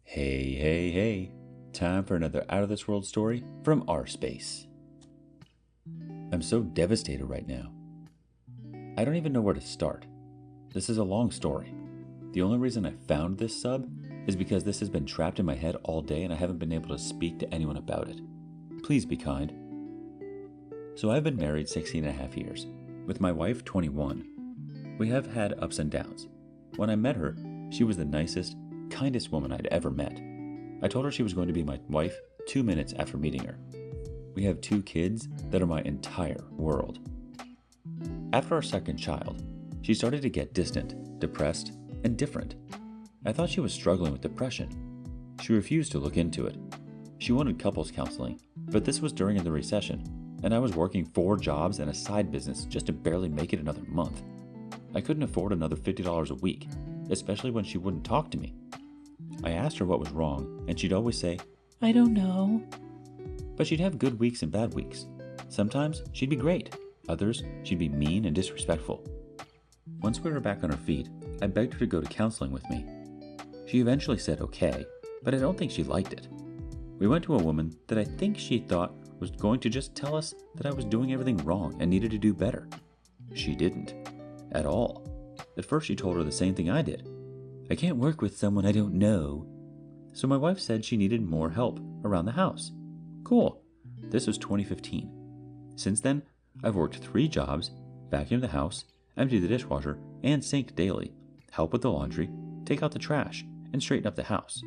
Hey, hey, hey. Time for another out of this world story from rSpace. I'm so devastated right now. I don't even know where to start. This is a long story. The only reason I found this sub is because this has been trapped in my head all day and I haven't been able to speak to anyone about it. Please be kind. So I've been married 16 and a half years, with my wife 21. We have had ups and downs. When I met her, she was the nicest, kindest woman I'd ever met. I told her she was going to be my wife 2 minutes after meeting her. We have 2 kids that are my entire world. After our second child, she started to get distant, depressed, and different. I thought she was struggling with depression. She refused to look into it. She wanted couples counseling, but this was during the recession, and I was working 4 jobs and a side business just to barely make it another month. I couldn't afford another $50 a week, especially when she wouldn't talk to me. I asked her what was wrong, and she'd always say, "I don't know." But she'd have good weeks and bad weeks. Sometimes she'd be great. Others, she'd be mean and disrespectful. Once we were back on her feet, I begged her to go to counseling with me. She eventually said okay, but I don't think she liked it. We went to a woman that I think she thought was going to just tell us that I was doing everything wrong and needed to do better. She didn't. At all. At first she told her the same thing I did. I can't work with someone I don't know. So my wife said she needed more help around the house. Cool. This was 2015. Since then, I've worked 3 jobs, vacuumed the house, emptied the dishwasher and sink daily, help with the laundry, take out the trash, and straighten up the house.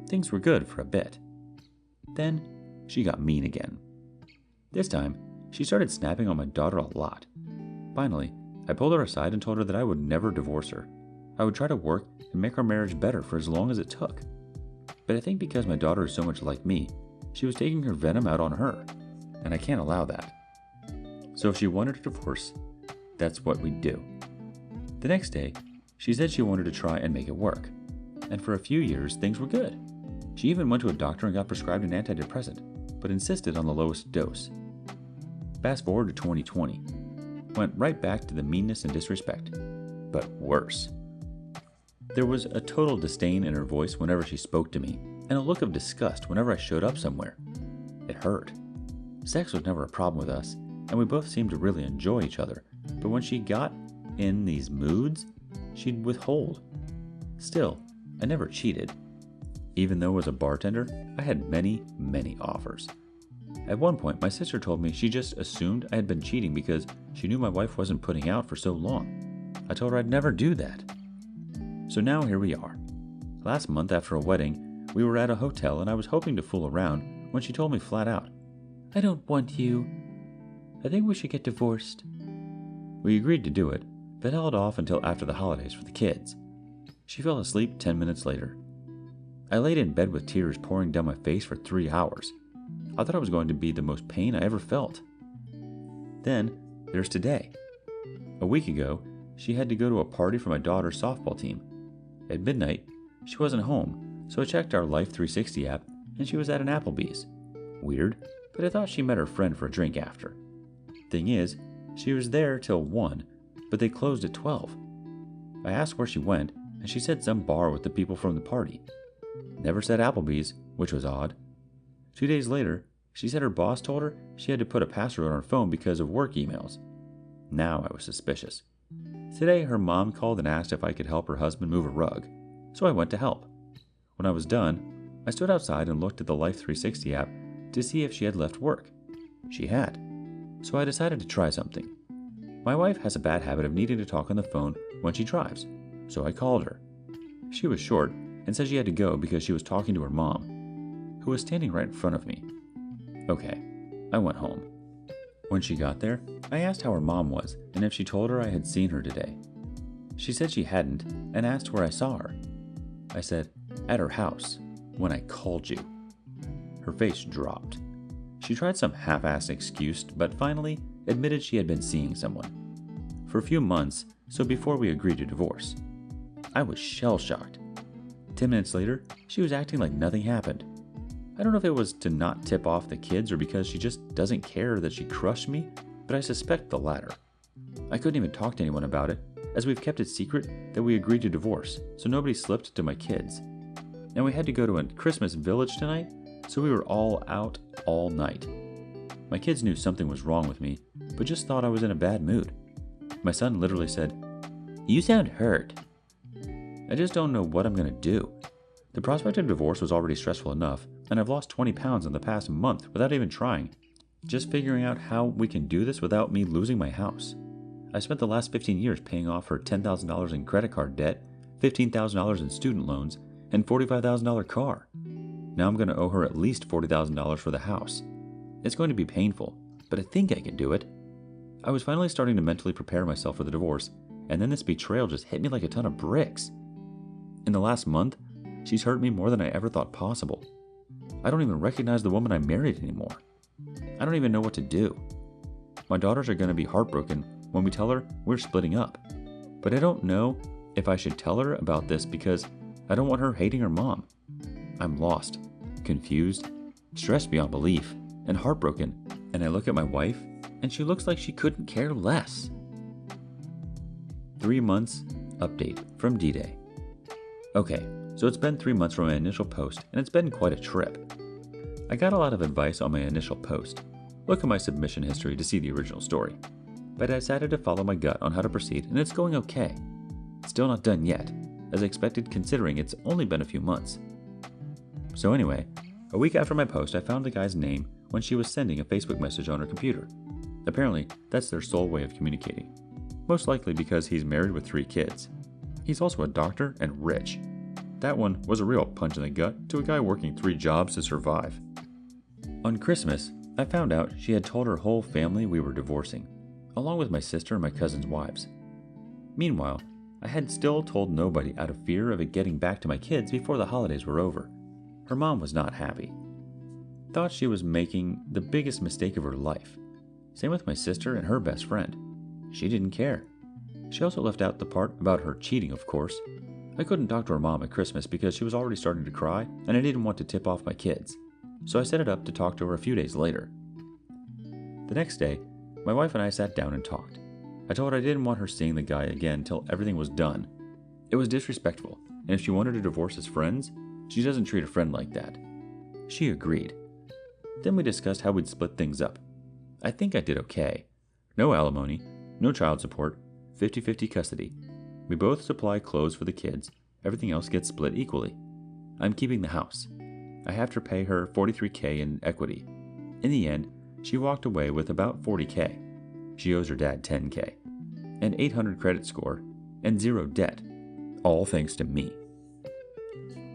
Things were good for a bit. Then, she got mean again. This time, she started snapping on my daughter a lot. Finally, I pulled her aside and told her that I would never divorce her. I would try to work and make our marriage better for as long as it took. But I think because my daughter is so much like me, she was taking her venom out on her, and I can't allow that. So if she wanted a divorce, that's what we'd do. The next day, she said she wanted to try and make it work. And for a few years, things were good. She even went to a doctor and got prescribed an antidepressant, but insisted on the lowest dose. Fast forward to 2020. Went right back to the meanness and disrespect, but worse. There was a total disdain in her voice whenever she spoke to me, and a look of disgust whenever I showed up somewhere. It hurt. Sex was never a problem with us, and we both seemed to really enjoy each other, but when she got in these moods, she'd withhold. Still, I never cheated. Even though I was a bartender, I had many, many offers. At one point, my sister told me she just assumed I had been cheating because she knew my wife wasn't putting out for so long. I told her I'd never do that. So now here we are. Last month after a wedding, we were at a hotel and I was hoping to fool around when she told me flat out, "I don't want you. I think we should get divorced." We agreed to do it, but held off until after the holidays for the kids. She fell asleep 10 minutes later. I laid in bed with tears pouring down my face for 3 hours. I thought it was going to be the most pain I ever felt. Then, there's today. A week ago, she had to go to a party for my daughter's softball team. At midnight, she wasn't home, so I checked our Life 360 app and she was at an Applebee's. Weird, but I thought she met her friend for a drink after. Thing is, she was there till 1, but they closed at 12. I asked where she went, and she said some bar with the people from the party. Never said Applebee's, which was odd. 2 days later, she said her boss told her she had to put a password on her phone because of work emails. Now I was suspicious. Today, her mom called and asked if I could help her husband move a rug, so I went to help. When I was done, I stood outside and looked at the Life 360 app to see if she had left work. She had, so I decided to try something. My wife has a bad habit of needing to talk on the phone when she drives, so I called her. She was short and said she had to go because she was talking to her mom, who was standing right in front of me. Okay, I went home. When she got there, I asked how her mom was and if she told her I had seen her today. She said she hadn't and asked where I saw her. I said, at her house, when I called you. Her face dropped. She tried some half-assed excuse, but finally admitted she had been seeing someone. For a few months, so before we agreed to divorce. I was shell-shocked. 10 minutes later, she was acting like nothing happened. I don't know if it was to not tip off the kids or because she just doesn't care that she crushed me, but I suspect the latter. I couldn't even talk to anyone about it, as we've kept it secret that we agreed to divorce, so nobody slipped to my kids. and we had to go to a Christmas village tonight, so we were all out all night. My kids knew something was wrong with me, but just thought I was in a bad mood. My son literally said, "You sound hurt." I just don't know what I'm going to do. The prospect of divorce was already stressful enough, and I've lost 20 pounds in the past month without even trying. Just figuring out how we can do this without me losing my house. I spent the last 15 years paying off her $10,000 in credit card debt, $15,000 in student loans, and $45,000 car. Now I'm going to owe her at least $40,000 for the house. It's going to be painful, but I think I can do it. I was finally starting to mentally prepare myself for the divorce, and then this betrayal just hit me like a ton of bricks. In the last month, she's hurt me more than I ever thought possible. I don't even recognize the woman I married anymore. I don't even know what to do. My daughters are going to be heartbroken when we tell her we're splitting up. But I don't know if I should tell her about this because I don't want her hating her mom. I'm lost, confused, stressed beyond belief, and heartbroken. And I look at my wife, and she looks like she couldn't care less. 3 months update from D-Day. Okay, so it's been 3 months from my initial post, and it's been quite a trip. I got a lot of advice on my initial post. Look at my submission history to see the original story. But I decided to follow my gut on how to proceed, and it's going okay. Still not done yet, as I expected considering it's only been a few months. So anyway, a week after my post, I found the guy's name when she was sending a Facebook message on her computer. Apparently, that's their sole way of communicating. Most likely because he's married with 3 kids. He's also a doctor and rich. That one was a real punch in the gut to a guy working 3 jobs to survive. On Christmas, I found out she had told her whole family we were divorcing, along with my sister and my cousin's wives. Meanwhile, I had still told nobody out of fear of it getting back to my kids before the holidays were over. Her mom was not happy. Thought she was making the biggest mistake of her life. Same with my sister and her best friend. She didn't care. She also left out the part about her cheating, of course. I couldn't talk to her mom at Christmas because she was already starting to cry and I didn't want to tip off my kids. So I set it up to talk to her a few days later. The next day, my wife and I sat down and talked. I told her I didn't want her seeing the guy again till everything was done. It was disrespectful, and if she wanted to divorce as friends, she doesn't treat a friend like that. She agreed. Then we discussed how we'd split things up. I think I did okay. No alimony, no child support, 50-50 custody. We both supply clothes for the kids. Everything else gets split equally. I'm keeping the house. I have to pay her $43K in equity. In the end, she walked away with about $40K. She owes her dad $10K, an 800 credit score, and 0 debt, all thanks to me.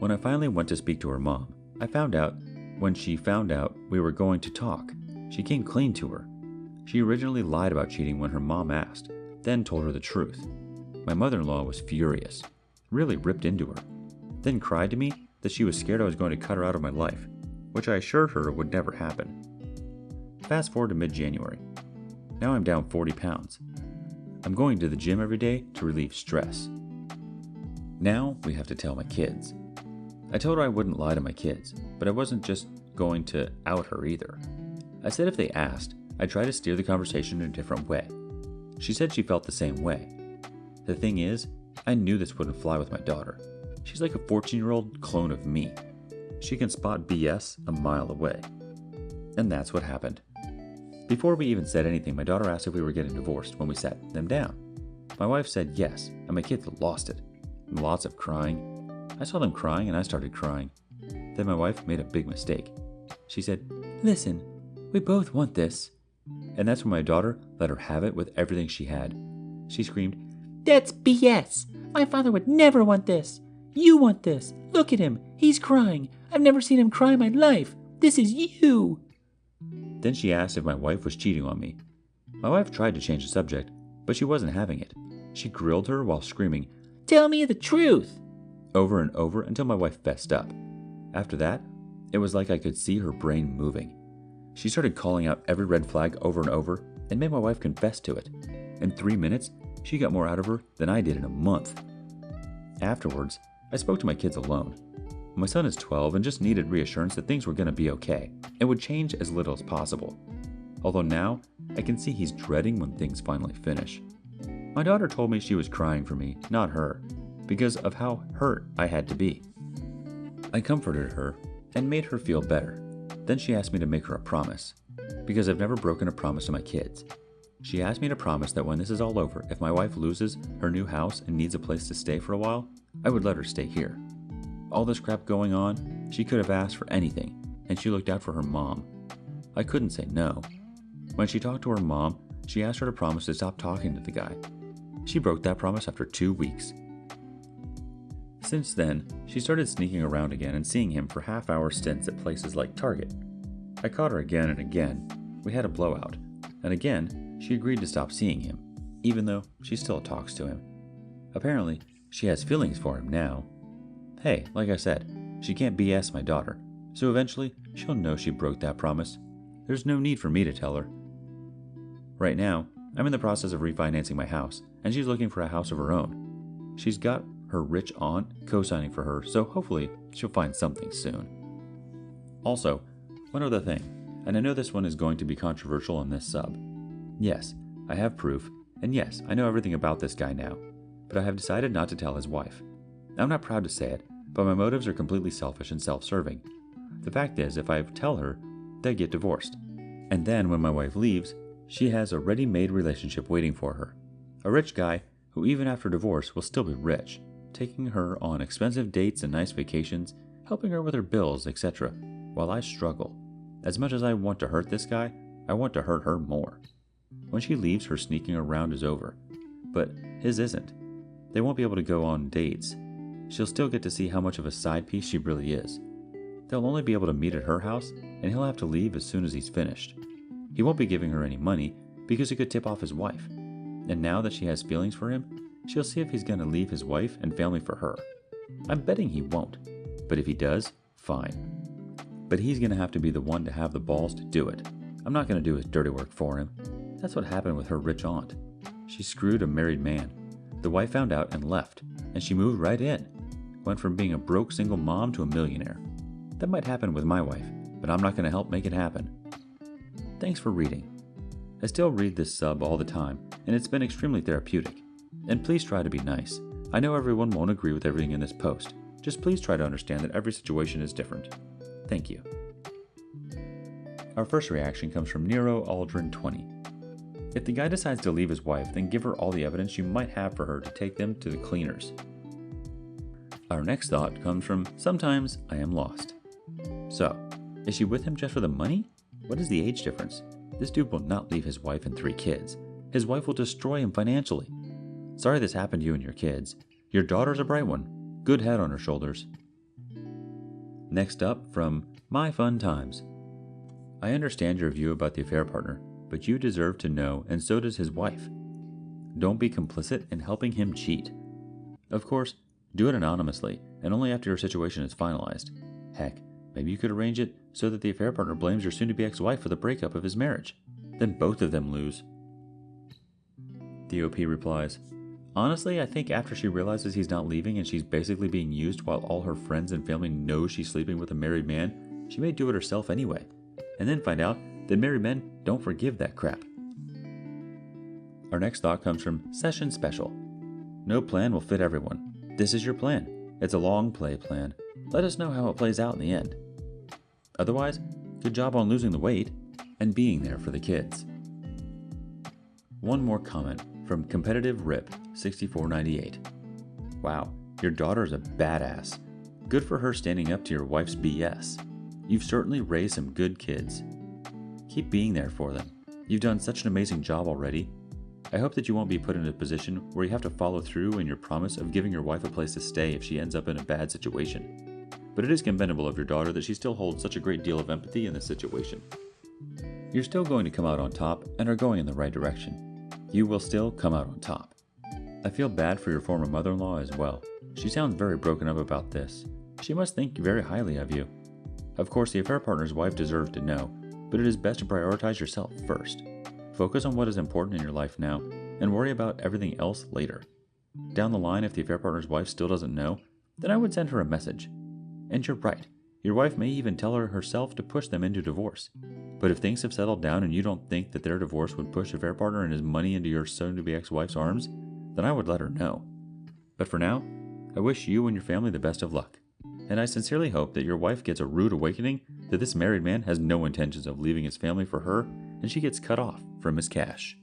When I finally went to speak to her mom, I found out when she found out we were going to talk, she came clean to her. She originally lied about cheating when her mom asked, then told her the truth. My mother-in-law was furious, really ripped into her, then cried to me that she was scared I was going to cut her out of my life, which I assured her would never happen. Fast forward to mid-January. Now I'm down 40 pounds. I'm going to the gym every day to relieve stress. Now we have to tell my kids. I told her I wouldn't lie to my kids, but I wasn't just going to out her either. I said if they asked, I'd try to steer the conversation in a different way. She said she felt the same way. The thing is, I knew this wouldn't fly with my daughter. She's like a 14-year-old clone of me. She can spot BS a mile away. And that's what happened. Before we even said anything, my daughter asked if we were getting divorced when we sat them down. My wife said yes, and my kids lost it. Lots of crying. I saw them crying and I started crying. Then my wife made a big mistake. She said, "Listen, we both want this." And that's when my daughter let her have it with everything she had. She screamed, "That's BS! My father would never want this! You want this! Look at him! He's crying! I've never seen him cry in my life! This is you!" Then she asked if my wife was cheating on me. My wife tried to change the subject, but she wasn't having it. She grilled her while screaming, "Tell me the truth!" over and over until my wife fessed up. After that, it was like I could see her brain moving. She started calling out every red flag over and over and made my wife confess to it. In 3 minutes, she got more out of her than I did in a month. Afterwards, I spoke to my kids alone. My son is 12 and just needed reassurance that things were going to be okay and would change as little as possible. Although now, I can see he's dreading when things finally finish. My daughter told me she was crying for me, not her, because of how hurt I had to be. I comforted her and made her feel better. Then she asked me to make her a promise, because I've never broken a promise to my kids. She asked me to promise that when this is all over, if my wife loses her new house and needs a place to stay for a while, I would let her stay here. All this crap going on, she could have asked for anything, and she looked out for her mom. I couldn't say no. When she talked to her mom, she asked her to promise to stop talking to the guy. She broke that promise after 2 weeks. Since then, she started sneaking around again and seeing him for half-hour stints at places like Target. I caught her again and again. We had a blowout, and again, she agreed to stop seeing him, even though she still talks to him. Apparently, she has feelings for him now. Hey, like I said, she can't BS my daughter, so eventually she'll know she broke that promise. There's no need for me to tell her. Right now, I'm in the process of refinancing my house, and she's looking for a house of her own. She's got her rich aunt co-signing for her, so hopefully she'll find something soon. Also, one other thing, and I know this one is going to be controversial on this sub. Yes, I have proof, and yes, I know everything about this guy now, but I have decided not to tell his wife. I'm not proud to say it, but my motives are completely selfish and self-serving. The fact is, if I tell her, they get divorced. And then when my wife leaves, she has a ready-made relationship waiting for her. A rich guy who even after divorce will still be rich, taking her on expensive dates and nice vacations, helping her with her bills, etc., while I struggle. As much as I want to hurt this guy, I want to hurt her more. When she leaves, her sneaking around is over. But his isn't. They won't be able to go on dates. She'll still get to see how much of a side piece she really is. They'll only be able to meet at her house, and he'll have to leave as soon as he's finished. He won't be giving her any money because he could tip off his wife. And now that she has feelings for him, she'll see if he's going to leave his wife and family for her. I'm betting he won't, but if he does, fine. But he's going to have to be the one to have the balls to do it. I'm not going to do his dirty work for him. That's what happened with her rich aunt. She screwed a married man. The wife found out and left, and she moved right in. Went from being a broke single mom to a millionaire. That might happen with my wife, but I'm not going to help make it happen. Thanks for reading. I still read this sub all the time, and it's been extremely therapeutic. And please try to be nice. I know everyone won't agree with everything in this post. Just please try to understand that every situation is different. Thank you. Our first reaction comes from Nero Aldrin 20. If the guy decides to leave his wife, then give her all the evidence you might have for her to take them to the cleaners. Our next thought comes from Sometimes I Am Lost. So, is she with him just for the money? What is the age difference? This dude will not leave his wife and 3 kids. His wife will destroy him financially. Sorry this happened to you and your kids. Your daughter's a bright one. Good head on her shoulders. Next up from My Fun Times. I understand your view about the affair partner, but you deserve to know, and so does his wife. Don't be complicit in helping him cheat. Of course, do it anonymously, and only after your situation is finalized. Heck, maybe you could arrange it so that the affair partner blames your soon-to-be ex-wife for the breakup of his marriage. Then both of them lose. The OP replies, Honestly, I think after she realizes he's not leaving and she's basically being used while all her friends and family know she's sleeping with a married man, she may do it herself anyway, and then find out that married men don't forgive that crap. Our next thought comes from Session Special. No plan will fit everyone. This is your plan. It's a long play plan. Let us know how it plays out in the end. Otherwise, good job on losing the weight and being there for the kids. One more comment from Competitive Rip 6498. Wow, your daughter's a badass. Good for her standing up to your wife's BS. You've certainly raised some good kids. Keep being there for them. You've done such an amazing job already. I hope that you won't be put in a position where you have to follow through in your promise of giving your wife a place to stay if she ends up in a bad situation. But it is commendable of your daughter that she still holds such a great deal of empathy in this situation. You're still going to come out on top and are going in the right direction. You will still come out on top. I feel bad for your former mother-in-law as well. She sounds very broken up about this. She must think very highly of you. Of course, the affair partner's wife deserves to know, but it is best to prioritize yourself first. Focus on what is important in your life now, and worry about everything else later. Down the line, if the affair partner's wife still doesn't know, then I would send her a message. And you're right, your wife may even tell her herself to push them into divorce. But if things have settled down and you don't think that their divorce would push the affair partner and his money into your soon-to-be ex-wife's arms, then I would let her know. But for now, I wish you and your family the best of luck. and I sincerely hope that your wife gets a rude awakening that this married man has no intentions of leaving his family for her, and she gets cut off from his cash.